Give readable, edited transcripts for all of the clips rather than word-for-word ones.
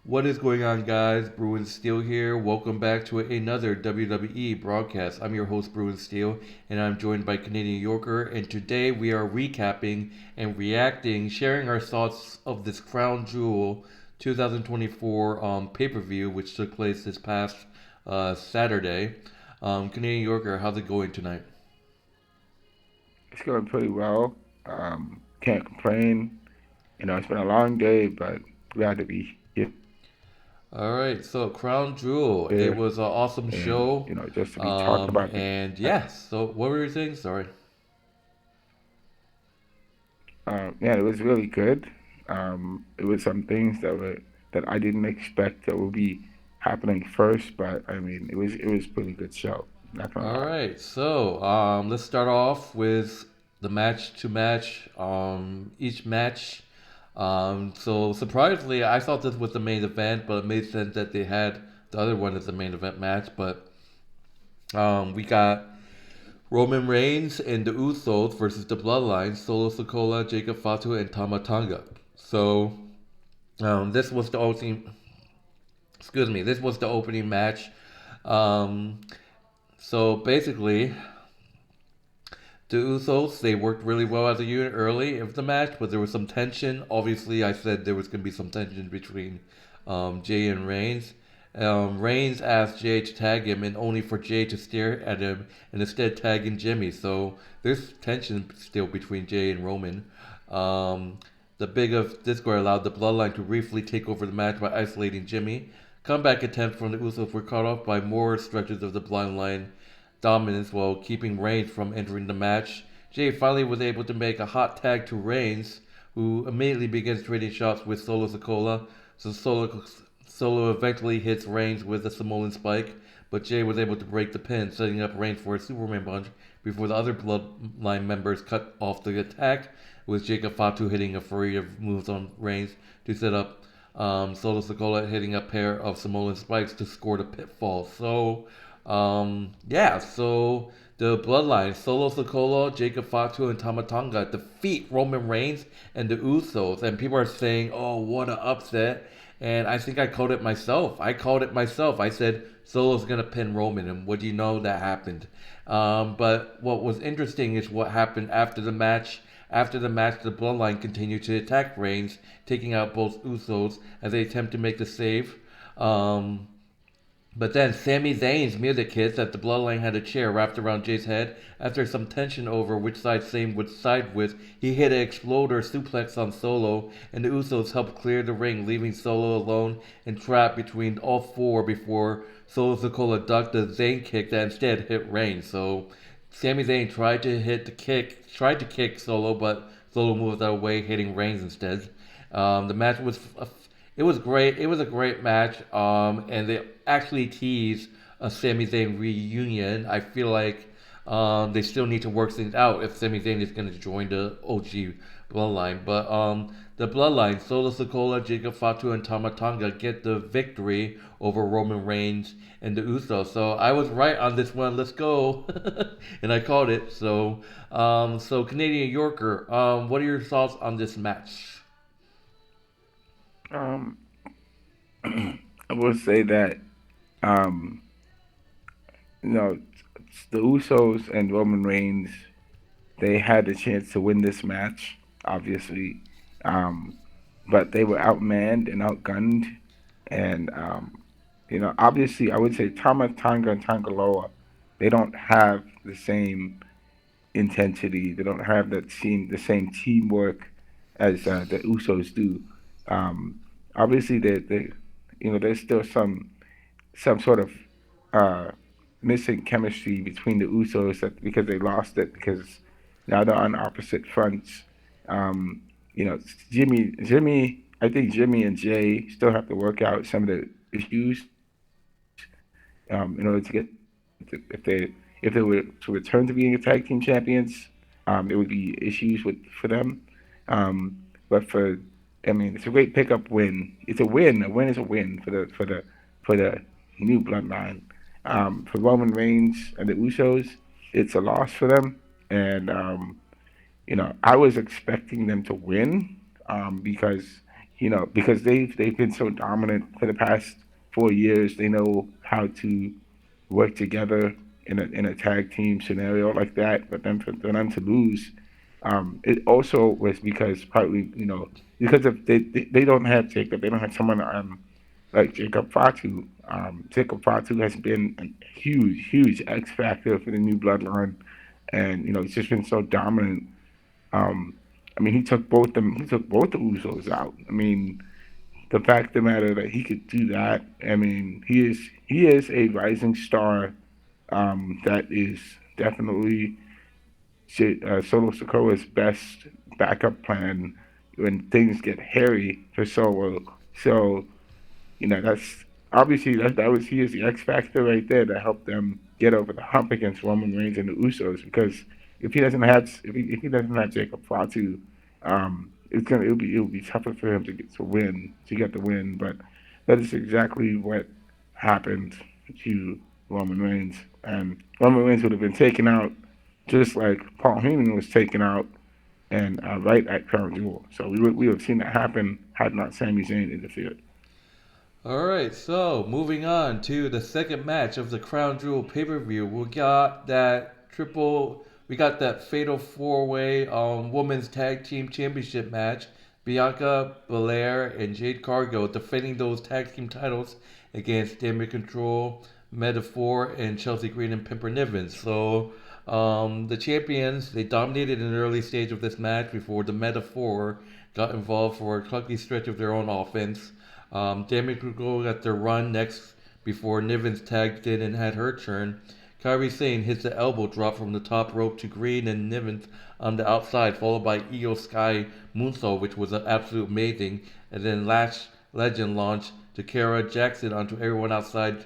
What is going on, guys? Bruin Steel here. Welcome back to another WWE broadcast. I'm your host, Bruin Steel, and I'm joined by Canadian Yorker. And today we are recapping and reacting, sharing our thoughts of this Crown Jewel 2024 pay per view, which took place this past Saturday. Canadian Yorker, how's it going tonight? It's going pretty well. Can't complain. It's been a long day, but glad to be here All right, so Crown Jewel, it was an awesome and, show. just to be talking about And that. yeah, so what were you saying? Sorry. Yeah, it was really good. It was some things that I didn't expect that would be happening first, but I mean, it was a pretty good show. Not gonna All lie. right, so let's start off with the match to match. Each match. So surprisingly, I thought this was the main event, but it made sense that they had the other one as the main event match. But we got Roman Reigns and the Usos versus the Bloodlines, Solo Sikoa, Jacob Fatu, and Tama Tonga. So this was the opening. Excuse me. This was the opening match. Um, so basically, the Usos, they worked really well as a unit early of the match, but there was some tension. Obviously, I said there was going to be some tension between Jay and Reigns. Reigns asked Jay to tag him, and only for Jay to stare at him and instead tag in Jimmy. So there's tension still between Jay and Roman. Um, the big of Discord allowed the Bloodline to briefly take over the match by isolating Jimmy. Comeback attempts from the Usos were cut off by more stretches of the Bloodline dominance while keeping Reigns from entering the match. Jay finally was able to make a hot tag to Reigns, who immediately begins trading shots with Solo Sikoa. So Solo eventually hits Reigns with a Samoan spike, but Jay was able to break the pin, setting up Reigns for a Superman punch before the other Bloodline members cut off the attack, with Jacob Fatu hitting a flurry of moves on Reigns to set up Solo Sikoa hitting a pair of Samoan spikes to score the pitfall. So the Bloodline, Solo Sikoa, Jacob Fatu, and Tamatonga defeat Roman Reigns and the Usos. And people are saying, oh, what an upset. And I think I called it myself. I said Solo's going to pin Roman. And what do you know? That happened. But what was interesting is what happened after the match. After the match, the Bloodline continued to attack Reigns, taking out both Usos as they attempt to make the save. Um, but then Sami Zayn's music hits that the Bloodline had a chair wrapped around Jay's head. After some tension over which side Zayn would side with, he hit an exploder suplex on Solo, and the Usos helped clear the ring, leaving Solo alone and trapped between all four before Solo Sikoa ducked a Zayn kick that instead hit Reigns. So Sami Zayn tried to kick Solo, but Solo moved out of the way, hitting Reigns instead. The match was it was great. It was a great match. And they actually teased a Sami Zayn reunion. I feel like they still need to work things out if Sami Zayn is going to join the OG Bloodline. But the Bloodline, Solo Sikoa, Jacob Fatu, and Tama Tonga get the victory over Roman Reigns and the Usos. So I was right on this one. Let's go, and I called it. So Canadian Yorker, what are your thoughts on this match? Um, I will say that um, you know the Usos and Roman Reigns, they had the chance to win this match, obviously, um, but they were outmanned and outgunned. And obviously, I would say Tama Tonga and Tangaloa, they don't have the same intensity. They don't have the same teamwork as the Usos do. Um, Obviously, there's still some sort of uh, missing chemistry between the Usos because they lost it because now they're on opposite fronts. Um, you know, I think Jimmy and Jay still have to work out some of the issues in order to get if they were to return to being a tag team champions, it would be issues for them. Um, but I mean, it's a great pickup win. It's a win. A win is a win for the new bloodline. For Roman Reigns and the Usos, it's a loss for them. And I was expecting them to win because because they've been so dominant for the past 4 years. They know how to work together in a tag team scenario like that. But then for them to lose, it also was because partly because of they don't have Jacob. They don't have someone like Jacob Fatu. Jacob Fatu has been a huge X factor for the new bloodline, and he's just been so dominant. Um, I mean, he took both them. He took both the Usos out. I mean, the fact of the matter that he could do that. I mean, he is a rising star. That is definitely Solo Sikoa's best backup plan when things get hairy for Solo. So that's obviously that was he is the X factor right there that helped them get over the hump against Roman Reigns and the Usos. Because if he doesn't have Jacob Fatu, it'll be tougher for him to get the win. But that is exactly what happened to Roman Reigns, and Roman Reigns would have been taken out just like Paul Heyman was taken out and right at Crown Jewel. So we would have seen that happen had not Sami Zayn interfered. All right, so moving on to the second match of the Crown Jewel pay per view, we got that fatal four way women's tag team championship match. Bianca Belair and Jade Cargill defending those tag team titles against Damage Control, Metaphor, and Chelsea Green and Pimper Niven. So the champions they dominated in the early stage of this match before the Metaphor got involved for a clunky stretch of their own offense. Damage Control got their run next before Niven's tagged in and had her turn. Kairi Sane hits the elbow drop from the top rope to Green and Niven on the outside, followed by Io Sky Moonsault, which was absolute amazing. And then Lash Legend launched Jakara Jackson onto everyone outside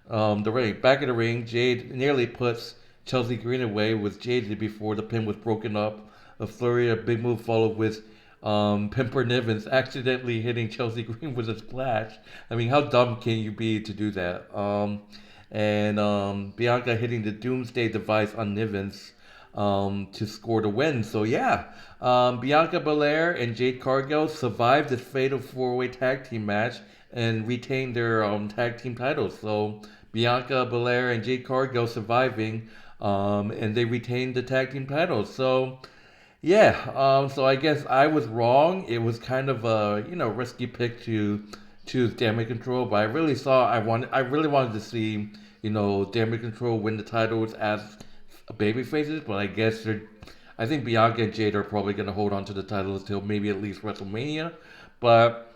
the ring. Back in the ring, Jade nearly puts Chelsea Green away with Jade before the pin was broken up. A flurry of big move followed with Pimper Nivens accidentally hitting Chelsea Green with a splash. I mean, how dumb can you be to do that? And Bianca hitting the Doomsday device on Nivens to score the win. So yeah, Bianca Belair and Jade Cargill survived this fatal four-way tag team match and retained their tag team titles. So Bianca Belair and Jade Cargill surviving, and they retained the tag team titles. So yeah, so I guess I was wrong. It was kind of a risky pick to choose Damage Control, but I really wanted to see Damage Control win the titles as baby faces, but I think Bianca and Jade are probably gonna hold on to the titles till maybe at least WrestleMania. But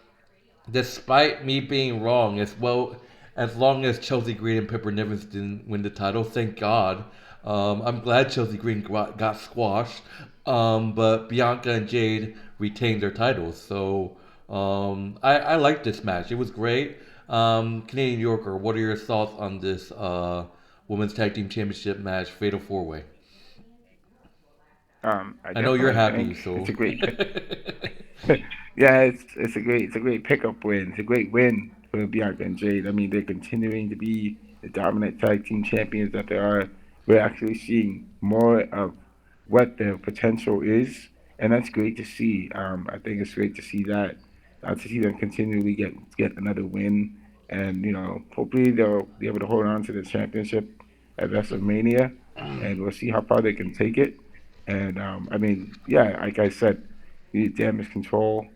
despite me being wrong, as long as Chelsea Green and Pipper Nivens didn't win the title, thank God. I'm glad Chelsea Green got squashed, but Bianca and Jade retained their titles. So I liked this match. It was great. Canadian Yorker, what are your thoughts on this Women's Tag Team Championship match, Fatal 4 Way? I I know you're definitely happy, think so. it's a great yeah, it's a great pickup win. It's a great win for Bianca and Jade. I mean, they're continuing to be the dominant tag team champions that they are. We're actually seeing more of what their potential is, and that's great to see. I think it's great to see that, to see them continually get another win, and hopefully they'll be able to hold on to the championship at WrestleMania, and we'll see how far they can take it. And I mean, yeah, like I said, the Damage Control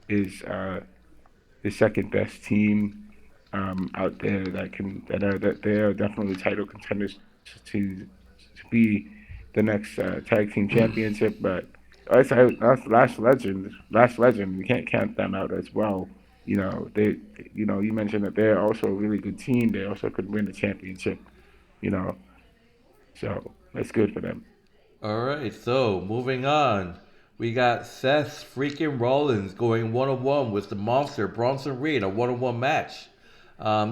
is the second best team out there that they are definitely title contenders to be the next tag team championship. But that's Last Legend. We can't count them out as well. You mentioned that they're also a really good team. They also could win the championship. You know, so that's good for them. Alright, so moving on. We got Seth freaking Rollins going one on one with the monster Bronson Reed, a one on one match.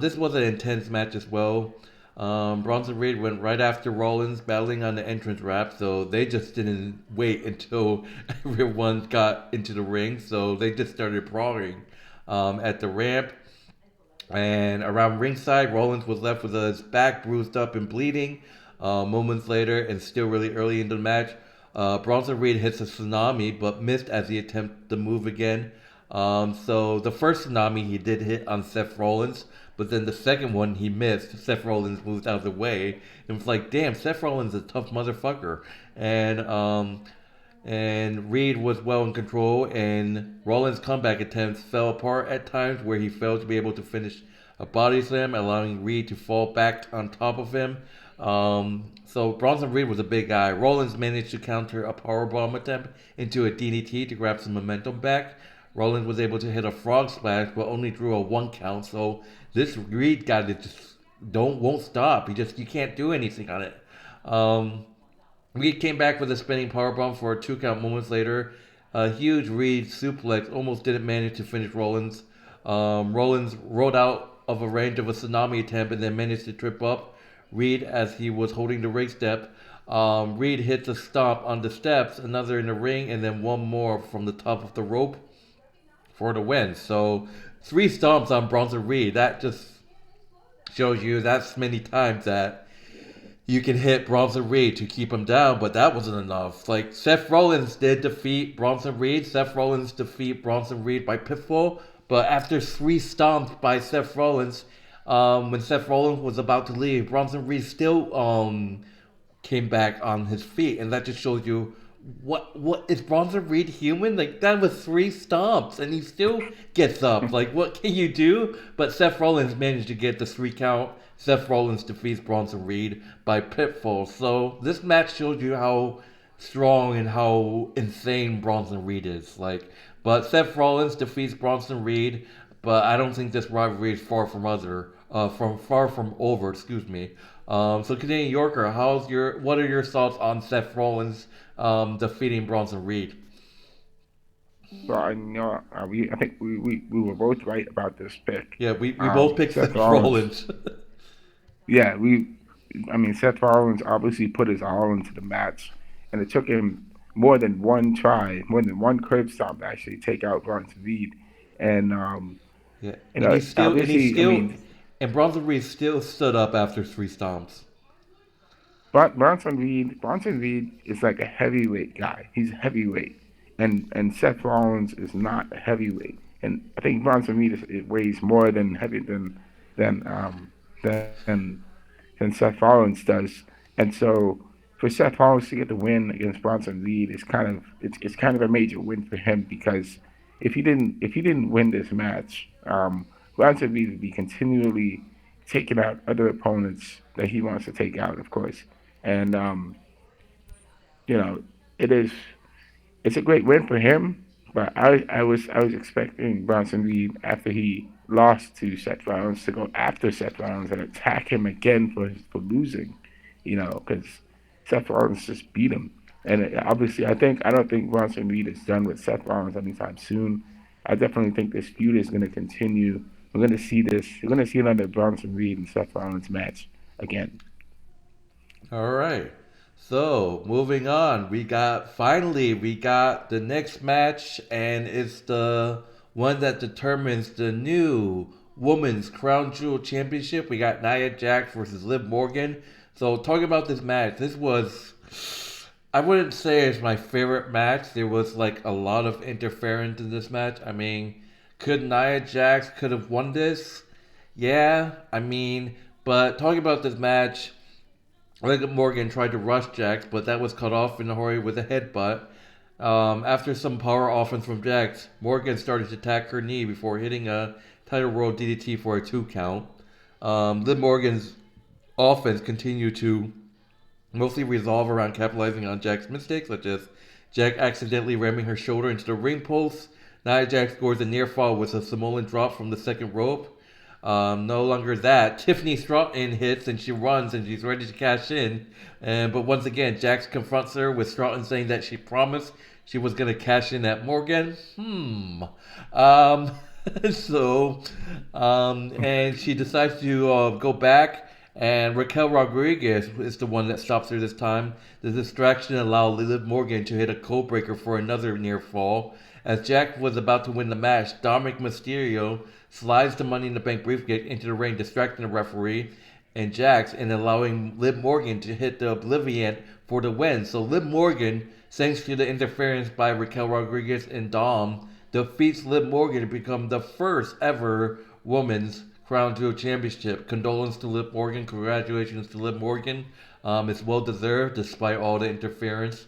This was an intense match as well. Bronson Reed went right after Rollins battling on the entrance ramp, so they just didn't wait until everyone got into the ring, so they just started brawling at the ramp. And around ringside, Rollins was left with his back bruised up and bleeding. Moments later, and still really early in the match, Bronson Reed hits a tsunami but missed as he attempted to move again. So the first tsunami he did hit on Seth Rollins, but then the second one he missed. Seth Rollins moved out of the way. It was like, damn, Seth Rollins is a tough motherfucker. And Reed was well in control, and Rollins' comeback attempts fell apart at times where he failed to be able to finish a body slam, allowing Reed to fall back on top of him. So Bronson Reed was a big guy. Rollins managed to counter a powerbomb attempt into a DDT to grab some momentum back. Rollins was able to hit a frog splash, but only drew a 1 count. So this Reed guy just won't stop. You can't do anything on it. Um, Reed came back with a spinning powerbomb for a 2 count moments later. A huge Reed suplex almost didn't manage to finish Rollins. Rollins rolled out of a range of a tsunami attempt and then managed to trip up Reed as he was holding the ring step. Reed hits a stomp on the steps, another in the ring, and then one more from the top of the rope for the win. So 3 stomps on Bronson Reed. That just shows you that's many times that you can hit Bronson Reed to keep him down, but that wasn't enough. Like, Seth Rollins did defeat Bronson Reed. Seth Rollins defeat Bronson Reed by pinfall, but after 3 stomps by Seth Rollins, when Seth Rollins was about to leave, Bronson Reed still came back on his feet, and that just shows you what is Bronson Reed human? Like, that was 3 stomps, and he still gets up. Like, what can you do? But Seth Rollins managed to get the 3 count. Seth Rollins defeats Bronson Reed by pinfall. So this match shows you how strong and how insane Bronson Reed is. Like, but Seth Rollins defeats Bronson Reed, but I don't think this rivalry is far from over. Excuse me. So Canadian Yorker, what are your thoughts on Seth Rollins defeating Bronson Reed? So I think we were both right about this pick. Yeah, we both picked Seth Seth Rollins. Rollins. Yeah, I mean, Seth Rollins obviously put his all into the match, and it took him more than one try, more than one curb stomp to actually take out Bronson Reed. And Yeah, and he obviously, I still, mean, and Bronson Reed still stood up after 3 stomps. Bronson Reed is like a heavyweight guy. He's heavyweight, and Seth Rollins is not a heavyweight. And I think Bronson Reed it weighs more than than Seth Rollins does. And so for Seth Rollins to get the win against Bronson Reed is it's kind of a major win for him, because if he didn't win this match, Bronson Reed would be continually taking out other opponents that he wants to take out, of course. And you know, it is it's a great win for him. But I was expecting Bronson Reed, after he lost to Seth Rollins, to go after Seth Rollins and attack him again for losing, because Seth Rollins just beat him. And obviously, I don't think Bronson Reed is done with Seth Rollins anytime soon. I definitely think this feud is going to continue. We're going to see this. We're going to see another Bronson Reed and Seth Rollins match again. All right. So moving on, we got the next match, and it's the one that determines the new women's crown jewel championship. We got Nia Jax versus Liv Morgan. So talking about this match, this was, I wouldn't say it's my favorite match. There was like a lot of interference in this match. I mean, could Nia Jax could have won this? Yeah, I mean, but talking about this match, Liv Morgan tried to rush Jax, but that was cut off in a hurry with a headbutt. After some power offense from Jax, Morgan started to attack her knee before hitting a title world DDT for a 2 count. Liv Morgan's offense continued to mostly resolve around capitalizing on Jax's mistakes, such as Jax accidentally ramming her shoulder into the ring post. Nia Jax scores a near fall with a Samoan drop from the second rope. No longer that, Tiffany Straton hits and she runs and she's ready to cash in. But once again, Jax confronts her with Straton saying that she promised she was going to cash in at Morgan. Um, so, and she decides to go back, and Raquel Rodriguez is the one that stops her this time. The distraction allowed Liv Morgan to hit a code breaker for another near fall. As Jack was about to win the match, Dominic Mysterio slides the Money in the Bank briefcase into the ring, distracting the referee and Jax, and allowing Liv Morgan to hit the Oblivion for the win. So Liv Morgan, thanks to the interference by Raquel Rodriguez and Dom, defeats Liv Morgan to become the first ever women's Crown Jewel Championship. Condolence to Liv Morgan. Congratulations to Liv Morgan. It's well deserved despite all the interference.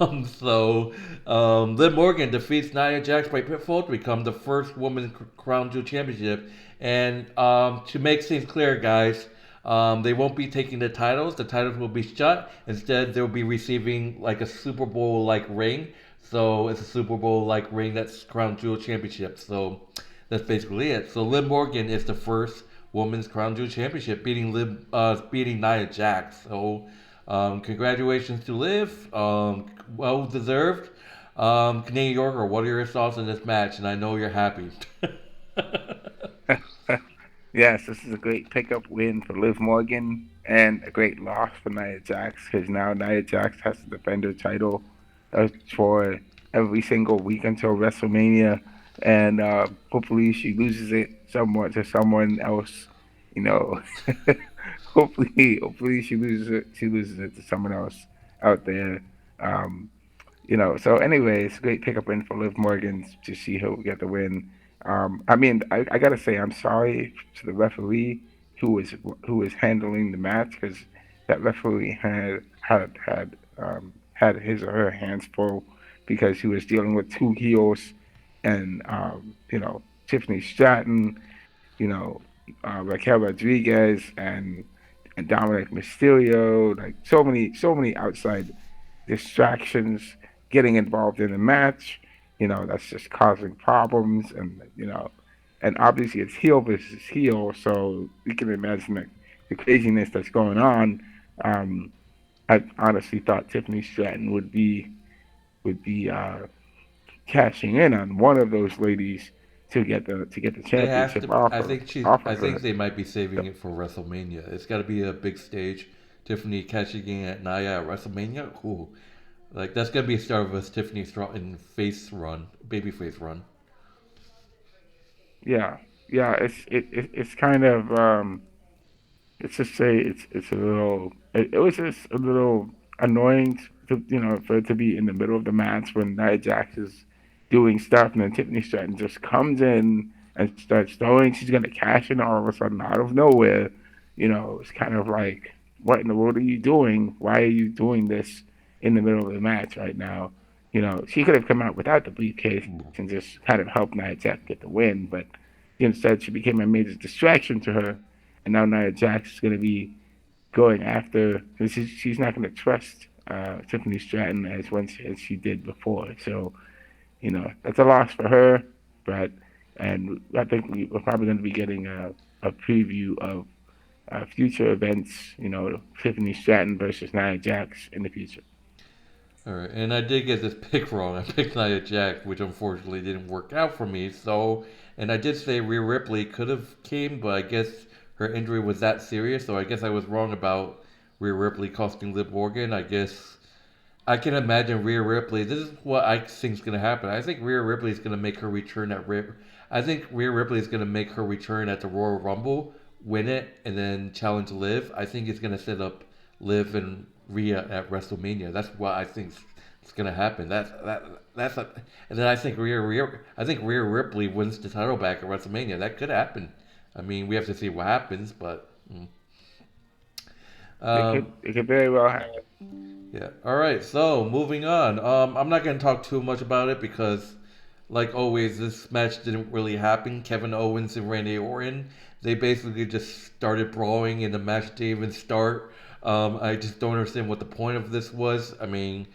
Liv Morgan defeats Nia Jax by pinfall to become the first women's Crown Jewel Championship. And to make things clear, guys, they won't be taking the titles. The titles will be shut. Instead, they'll be receiving like a Super Bowl like ring. So it's a Super Bowl like ring that's Crown Jewel Championship. So that's basically it. So Liv Morgan is the first women's Crown Jewel Championship, beating Nia Jax. So congratulations to Liv. Well deserved. Canadian Yorker, what are your thoughts on this match? And I know you're happy. Yes, this is a great pickup win for Liv Morgan and a great loss for Nia Jax because now Nia Jax has to defend her title for every single week until WrestleMania, and hopefully she loses it somewhat to someone else. You know, hopefully she loses it. She loses it to someone else out there. Um, so anyways, great pickup win for Liv Morgan to see her get the win. I mean, I gotta say, I'm sorry to the referee who was handling the match because that referee had his or her hands full because he was dealing with two heels and Tiffany Stratton, you know, Raquel Rodriguez and Dominic Mysterio, like so many outside distractions getting involved in the match. That's just causing problems, and obviously it's heel versus heel, so you can imagine the craziness that's going on. Um, I honestly thought Tiffany Stratton would be cashing in on one of those ladies to get the They have championship to. I think off I of think her. they might be saving So, it for WrestleMania. It's got to be a big stage. Tiffany catching in at Nia at WrestleMania. Cool. Like that's gonna be a start of a Tiffany Stratton face run, baby face run. yeah, yeah, it's kind of let's just say it's it was just a little annoying for it to be in the middle of the match when Nia Jax is doing stuff and then Tiffany Stratton just comes in and starts throwing. She's gonna cash in all of a sudden out of nowhere. It's kind of like, what in the world are you doing? Why are you doing this in the middle of the match right now? She could have come out without the briefcase and just kind of helped Nia Jax get the win, but instead she became a major distraction to her, and now Nia Jax is going to be going after. She's not going to trust Tiffany Stratton as she did before. So that's a loss for her. But and I think we're probably going to be getting a preview of future events. Tiffany Stratton versus Nia Jax in the future. All right, and I did get this pick wrong. I picked Nia Jax, which unfortunately didn't work out for me. So, and I did say Rhea Ripley could have came, but I guess her injury was that serious. So I guess I was wrong about Rhea Ripley costing Liv Morgan. I guess I can imagine Rhea Ripley. This is what I think is going to happen. I think Rhea Ripley is going to make her return at I think Rhea Ripley is going to make her return at the Royal Rumble, win it, and then challenge Liv. I think it's going to set up Liv and Rhea at WrestleMania. That's what I think is going to happen. That's a, and then I think Rhea Ripley wins the title back at WrestleMania. That could happen. I mean, we have to see what happens, but. It could Um, it could very well happen. Yeah. All right. So moving on. I'm not gonna talk too much about it because, like always, this match didn't really happen. Kevin Owens and Randy Orton, they basically just started brawling, and the match didn't even start. I just don't understand what the point of this was. I mean,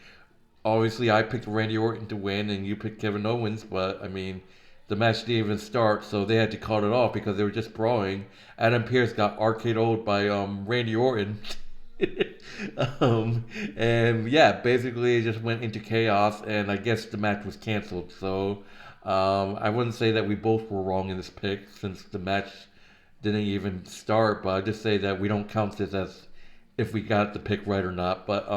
obviously, I picked Randy Orton to win, and you picked Kevin Owens, but I mean, the match didn't even start, so they had to cut it off because they were just brawling. Adam Pearce got RKO'd by Randy Orton. um, and yeah, basically it just went into chaos, and I guess the match was canceled. So I wouldn't say that we both were wrong in this pick since the match didn't even start, but I just say that we don't count this as if we got the pick right or not. But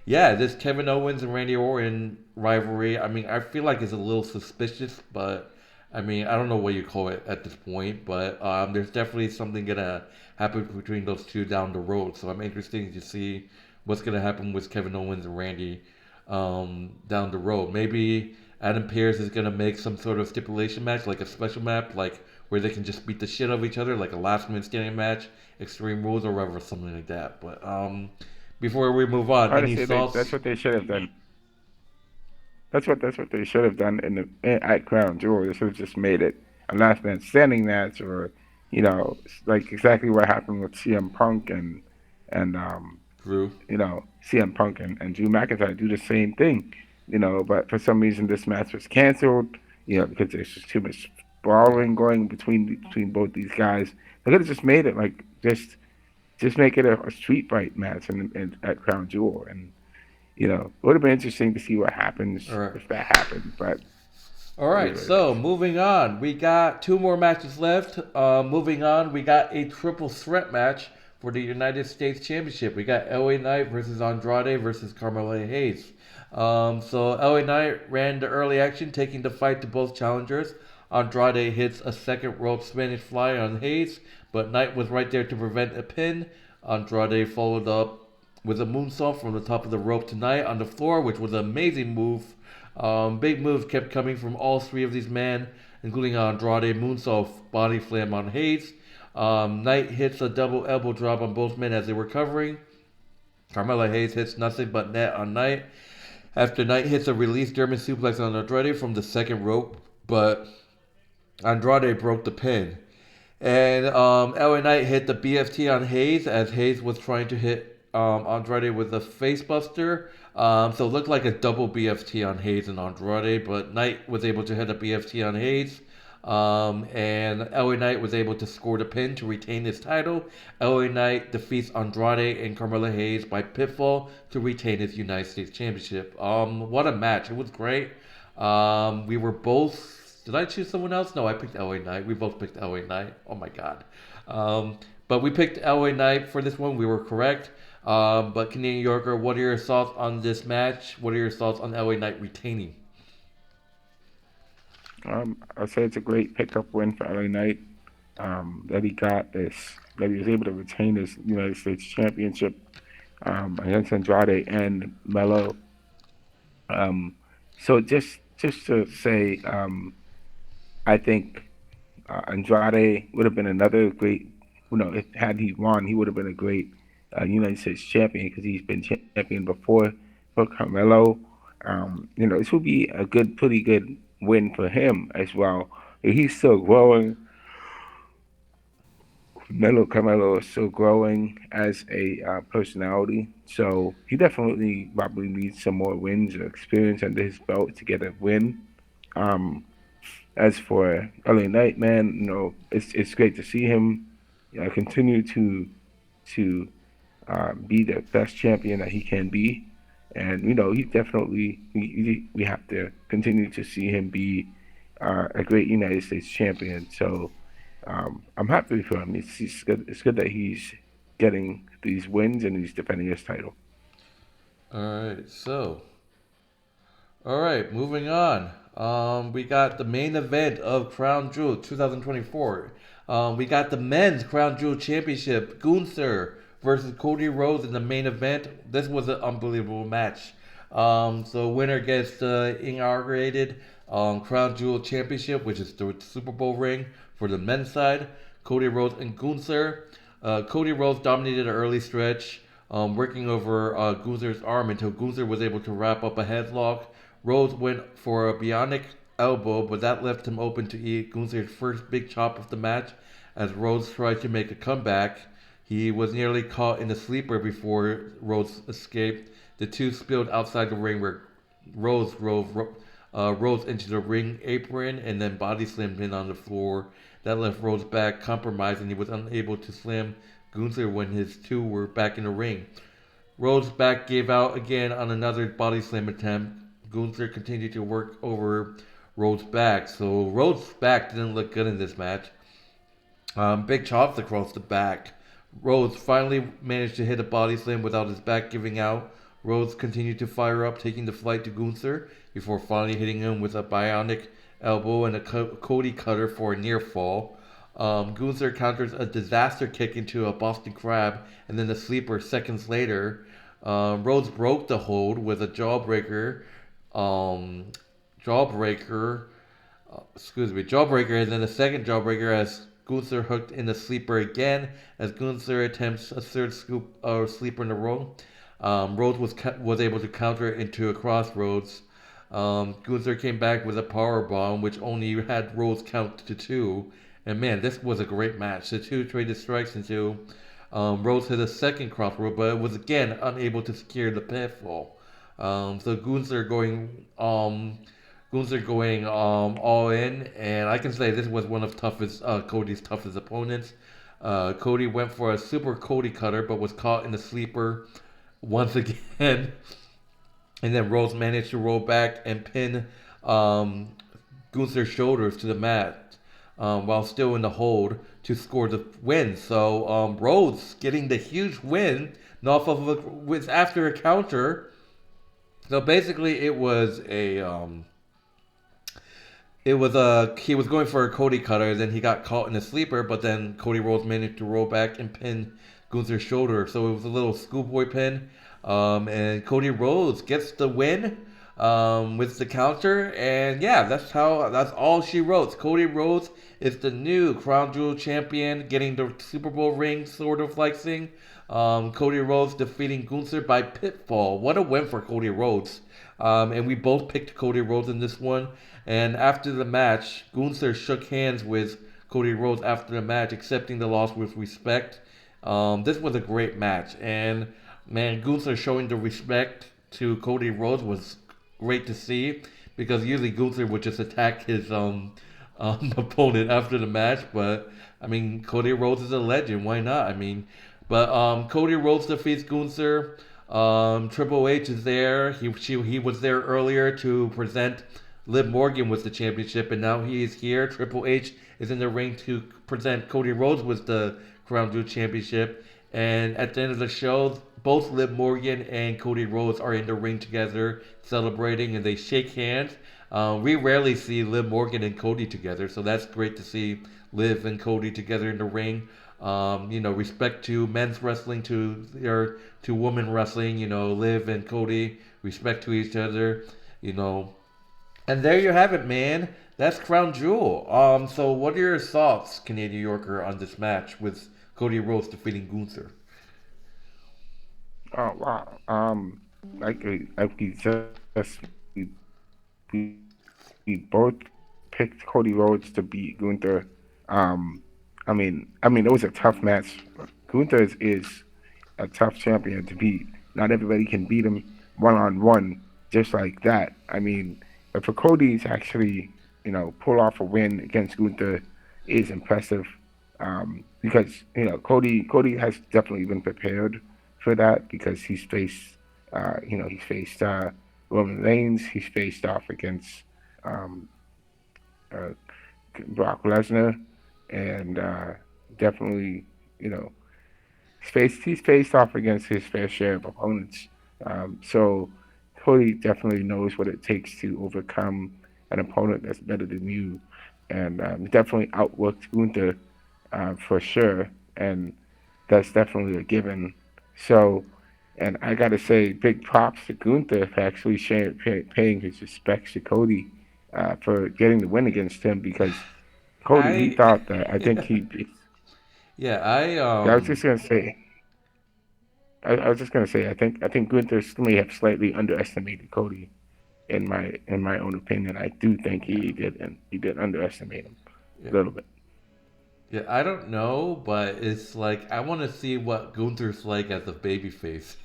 yeah, this Kevin Owens and Randy Orton rivalry, I mean, I feel like it's a little suspicious, but I mean, I don't know what you call it at this point, but there's definitely something gonna happen between those two down the road. So I'm interested to see what's gonna happen with Kevin Owens and Randy down the road. Maybe Adam Pearce is gonna make some sort of stipulation match, like a special match, like where they can just beat the shit out of each other, like a last minute standing match, Extreme Rules or whatever, something like that. But before we move on, any Honestly, that's thoughts? what they should have done. That's what they should have done at Crown Jewel. They should have just made it a last man standing match, or like exactly what happened with CM Punk and Drew. CM Punk and Drew McIntyre do the same thing. But for some reason this match was canceled. Because there's just too much brawling going between both these guys. They could have just made it like just make it a street fight match at Crown Jewel, and it would have been interesting to see what happens All right. if that happened. But All it is right, what it so is. moving on, we got two more matches left. Moving on, we got a triple threat match for the United States Championship. We got LA Knight versus Andrade versus Carmelo Hayes. So LA Knight ran the early action, taking the fight to both challengers. Andrade hits a second rope Spanish fly on Hayes, but Knight was right there to prevent a pin. Andrade followed up with a moonsault from the top of the rope to Knight on the floor, which was an amazing move. Big moves kept coming from all three of these men, including Andrade moonsault body slam on Hayes. Knight hits a double elbow drop on both men as they were covering. Carmelo Hayes hits nothing but net on Knight. After Knight hits a release German suplex on Andrade from the second rope, but Andrade broke the pin. And LA Knight hit the BFT on Hayes as Hayes was trying to hit Andrade with a facebuster. So it looked like a double BFT on Hayes and Andrade, but Knight was able to hit a BFT on Hayes. And LA Knight was able to score the pin to retain his title. LA Knight defeats Andrade and Carmelo Hayes by pinfall to retain his United States Championship. What a match! It was great. We were both. Did I choose someone else? No, I picked LA Knight. We both picked LA Knight. Oh my god. But we picked LA Knight for this one. We were correct. But Canadian Yorker, what are your thoughts on this match? What are your thoughts on LA Knight retaining? I say it's a great pickup win for LA Knight. That he was able to retain his United States Championship against Andrade and Melo. Um, so just to say, I think Andrade would have been another great. If had he won, he would have been a great United States champion because he's been champion before for Carmelo. This would be a pretty good win for him as well. He's still growing. Melo Carmelo is still growing as a personality, so he definitely probably needs some more wins or experience under his belt to get a win. Um, as for LA Knight, man, it's great to see him continue to be the best champion that he can be, and he definitely we have to continue to see him be a great United States champion. So I'm happy for him. It's good. It's good that he's getting these wins and he's defending his title. Alright, so all right, moving on. We got the main event of Crown Jewel 2024. We got the men's Crown Jewel Championship, Gunther versus Cody Rhodes in the main event. This was an unbelievable match. So winner gets the inaugurated Crown Jewel Championship, which is the Super Bowl ring for the men's side. Cody Rhodes and Gunther. Cody Rhodes dominated an early stretch, working over Gunther's arm until Gunther was able to wrap up a headlock. Rhodes went for a bionic elbow, but that left him open to eat Gunther's first big chop of the match. As Rhodes tried to make a comeback, he was nearly caught in a sleeper before Rhodes escaped. The two spilled outside the ring where Rhodes Rhodes into the ring apron and then body slammed him on the floor. That left Rhodes back compromised and he was unable to slam Gunther when his two were back in the ring. Rhodes' back gave out again on another body slam attempt. Gunther continued to work over Rhodes' back, so Rhodes' back didn't look good in this match. Big chops across the back. Rhodes finally managed to hit a body slam without his back giving out. Rhodes continued to fire up, taking the flight to Gunther before finally hitting him with a bionic elbow and a Cody cutter for a near fall. Gunther counters a disaster kick into a Boston Crab and then a sleeper seconds later. Rhodes broke the hold with a jawbreaker, um, jawbreaker. Jawbreaker, and then the second jawbreaker as Gunther hooked in the sleeper again as Gunther attempts a third scoop or sleeper in a row. Rhodes was able to counter it into a crossroads. Gunther came back with a power bomb, which only had Rhodes count to two. And man, this was a great match. The two traded strikes until Rhodes hit a second crossroad, but was again unable to secure the pinfall. So Gunther going all in, and I can say this was one of Cody's toughest opponents. Cody went for a super Cody cutter, but was caught in the sleeper once again. And then Rhodes managed to roll back and pin Gunther's shoulders to the mat while still in the hold to score the win. So Rhodes getting the huge win off of with after a counter. So basically, he was going for a Cody cutter, then he got caught in a sleeper, but then Cody Rhodes managed to roll back and pin Gunther's shoulder. So it was a little schoolboy pin. And Cody Rhodes gets the win with the counter. And yeah, that's all she wrote. Cody Rhodes is the new Crown Jewel champion, getting the Super Bowl ring, sort of like thing. Cody Rhodes defeating Gunther by pinfall. What a win for Cody Rhodes. And we both picked Cody Rhodes in this one. And after the match, Gunther shook hands with Cody Rhodes after the match, accepting the loss with respect. This was a great match. And man, Gunther showing the respect to Cody Rhodes was great to see, because usually Gunther would just attack his opponent after the match. But I mean, Cody Rhodes is a legend. Why not? I mean, but Cody Rhodes defeats Gunther. Triple H is there. He was there earlier to present Liv Morgan with the championship, and now he is here. Triple H is in the ring to present Cody Rhodes with the Crown Jewel Championship. And at the end of the show, both Liv Morgan and Cody Rhodes are in the ring together celebrating, and they shake hands. We rarely see Liv Morgan and Cody together, so that's great to see Liv and Cody together in the ring. Respect to men's wrestling, to women wrestling. Liv and Cody, respect to each other. And there you have it, man. That's Crown Jewel. So what are your thoughts, Canadian Yorker, on this match with Cody Rhodes defeating Gunther? Oh wow. Like we just we, we we both picked Cody Rhodes to beat Gunther. Um, it was a tough match. Gunther is a tough champion to beat. Not everybody can beat him one on one just like that. But for Cody to actually, pull off a win against Gunther is impressive. Because Cody has definitely been prepared for that, because he's faced Roman Reigns, he's faced off against um, uh, Brock Lesnar, and definitely, you know, he's faced off against his fair share of opponents. So Cody definitely knows what it takes to overcome an opponent that's better than you, and definitely outworked Gunther for sure, and that's definitely a given. So, and I gotta say, big props to Gunther for actually paying his respects to Cody for getting the win against him, because Cody, he I thought that I think yeah, he. yeah, I I was just gonna say. I was just gonna say. I think Gunther may have slightly underestimated Cody in my own opinion. I do think he did underestimate him yeah, a little bit. yeah, I don't know, but it's like I want to see what Gunther's like as a babyface.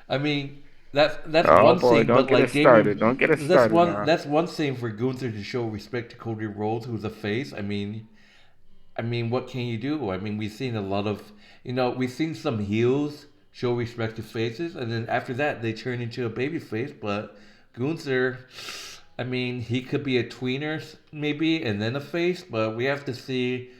I mean, that's Oh one boy, thing, don't but get like us started. Don't get us started now. that's one thing for Gunther to show respect to Cody Rhodes, who's a face. I mean, what can you do? I mean, we've seen a lot of, we've seen some heels show respect to faces, and then after that, they turn into a baby face. But Gunther, I mean, he could be a tweener, maybe, and then a face, but we have to see.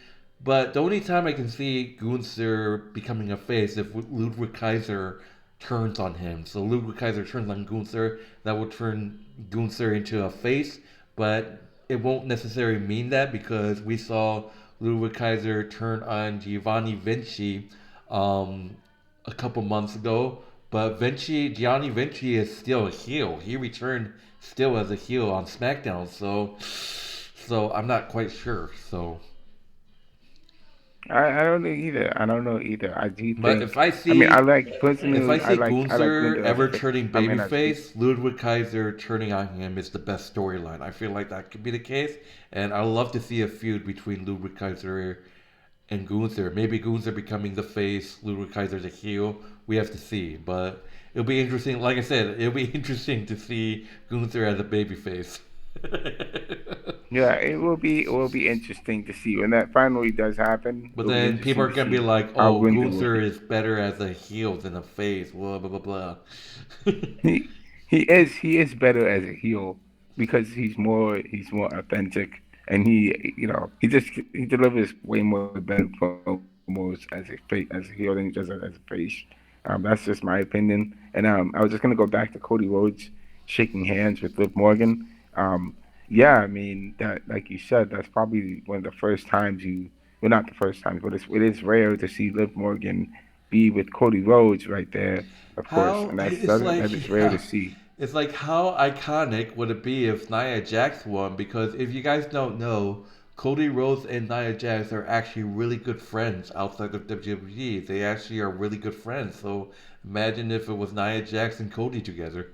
But the only time I can see Gunther becoming a face if Ludwig Kaiser turns on him. So Ludwig Kaiser turns on Gunther, that will turn Gunther into a face, but it won't necessarily mean that because we saw Ludwig Kaiser turn on Giovanni Vinci um, a couple months ago. But Gianni Vinci is still a heel. He returned still as a heel on SmackDown, so I'm not quite sure. So, I don't know either. I don't know either. I do but think. I mean, if I personally, see I like Gunther Gunther as a ever face. turning I mean, as a face. babyface, Ludwig Kaiser turning on him is the best storyline. I feel like that could be the case, and I'd love to see a feud between Ludwig Kaiser and Gunther. Maybe Gunther becoming the face, Ludwig Kaiser the heel. We have to see, but it'll be interesting. Like I said, it'll be interesting to see Gunther as a babyface. Yeah, it will be interesting to see when that finally does happen. It But will be then people interesting are to gonna be see like, how "Oh, Gunther will Gunther be. is better as a heel than a face." Blah blah blah blah. He is better as a heel because he's more authentic and he delivers way more better promos as a heel than he does as a face. That's just my opinion. And I was just gonna go back to Cody Rhodes shaking hands with Liv Morgan. Yeah, I mean that like you said, that's probably one of the first times you well not the first time, but it is rare to see Liv Morgan be with Cody Rhodes right there, of course, How and it's that is like rare to yeah, see. it's like how iconic would it be if Nia Jax won? Because if you guys don't know, Cody Rhodes and Nia Jax are actually really good friends outside of WWE. They actually are really good friends. So imagine if it was Nia Jax and Cody together.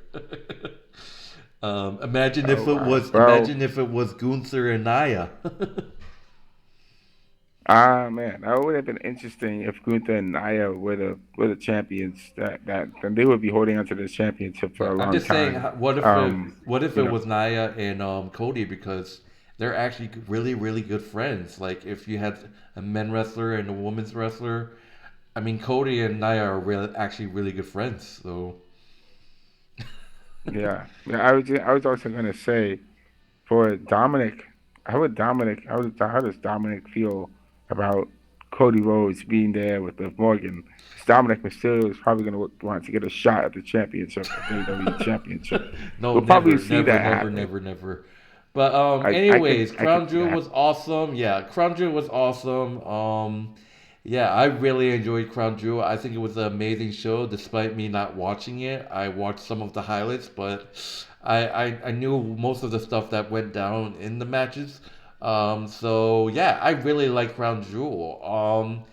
Oh wow. Well, Imagine if it was Gunther and Nia. man, that would have been interesting if Gunther and Nia were the champions. That then they would be holding onto the championship for Yeah, a I'm long just saying, time. what if You it know, was Nia and Cody because they're actually really really good friends. Like if you had a men wrestler and a women's wrestler, I mean Cody and Nia are actually really good friends. So yeah. Yeah, I was also gonna say for Dominic, how does Dominic feel about Cody Rhodes being there with Liv Morgan? 'Cause Dominic Mysterio is probably going to want to get a shot at the championship, the WWE championship. no, We'll probably never, see never, that never, happen. never, never. But anyways, I could Crown see Jewel that was awesome. Yeah, Crown Jewel was awesome. Yeah, I really enjoyed Crown Jewel. I think it was an amazing show, despite me not watching it. I watched some of the highlights, but I knew most of the stuff that went down in the matches. So yeah, I really like Crown Jewel.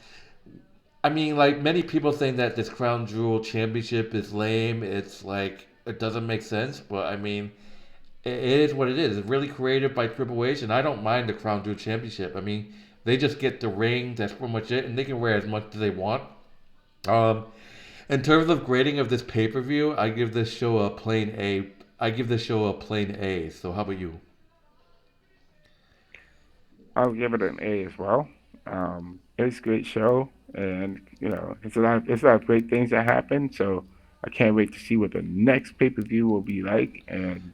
I mean, like many people think that this Crown Jewel championship is lame. It's like it doesn't make sense, but I mean, it is what it is. It's really created by Triple H, and I don't mind the Crown Jewel Championship. I mean, they just get the ring. That's pretty much it, and they can wear as much as they want. Um, in terms of grading of this pay per view, I give this show a plain A. I give this show a plain A. So how about you? I'll give it an A as well. It's a great show, and it's a lot of great things that happen. So I can't wait to see what the next pay per view will be like, and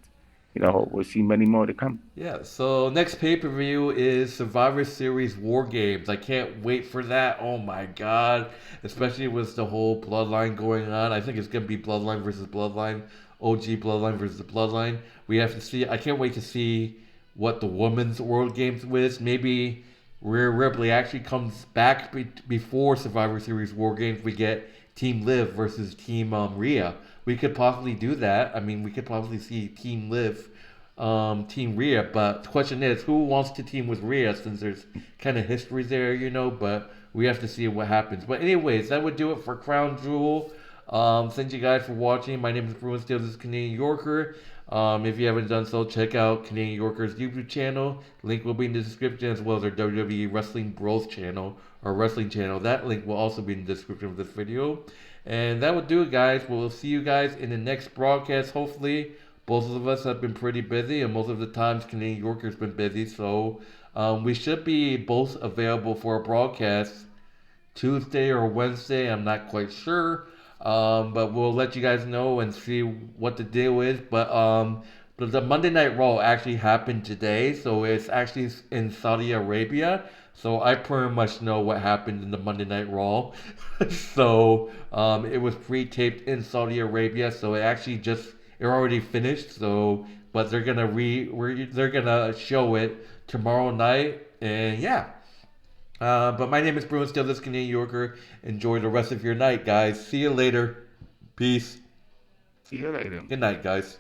we'll see many more to come. Yeah, so next pay per view is Survivor Series War Games. I can't wait for that. Oh my god. Especially with the whole Bloodline going on. I think it's going to be Bloodline versus Bloodline. OG Bloodline versus Bloodline. We have to see. I can't wait to see what the Women's World Games is. Maybe Rhea Ripley actually comes back before Survivor Series War Games. We get Team Liv versus Team Rhea. We could possibly do that. I mean, we could possibly see Team Liv Team Rhea. But the question is, who wants to team with Rhea since there's kind of history there, But we have to see what happens. But anyways, that would do it for Crown Jewel. Thank you guys for watching. My name is Bruin Steele. This is Canadian Yorker. If you haven't done so, check out Canadian Yorker's YouTube channel. Link will be in the description as well as our WWE Wrestling Bros channel or wrestling channel. That link will also be in the description of this video. And that would do it, guys. We'll see you guys in the next broadcast, hopefully. Both of us have been pretty busy, and most of the times Canadian Yorker's been busy, so we should be both available for a broadcast Tuesday or Wednesday. I'm not quite sure, but we'll let you guys know and see what the deal is. But the Monday Night Raw actually happened today, so it's actually in Saudi Arabia. So I pretty much know what happened in the Monday Night Raw. So it was pre-taped in Saudi Arabia, so it already finished. So but they're gonna show it tomorrow night, and yeah. But my name is Bruin Still, this Canadian Yorker. Enjoy the rest of your night, guys. See you later. Peace. See you later. Good night, guys.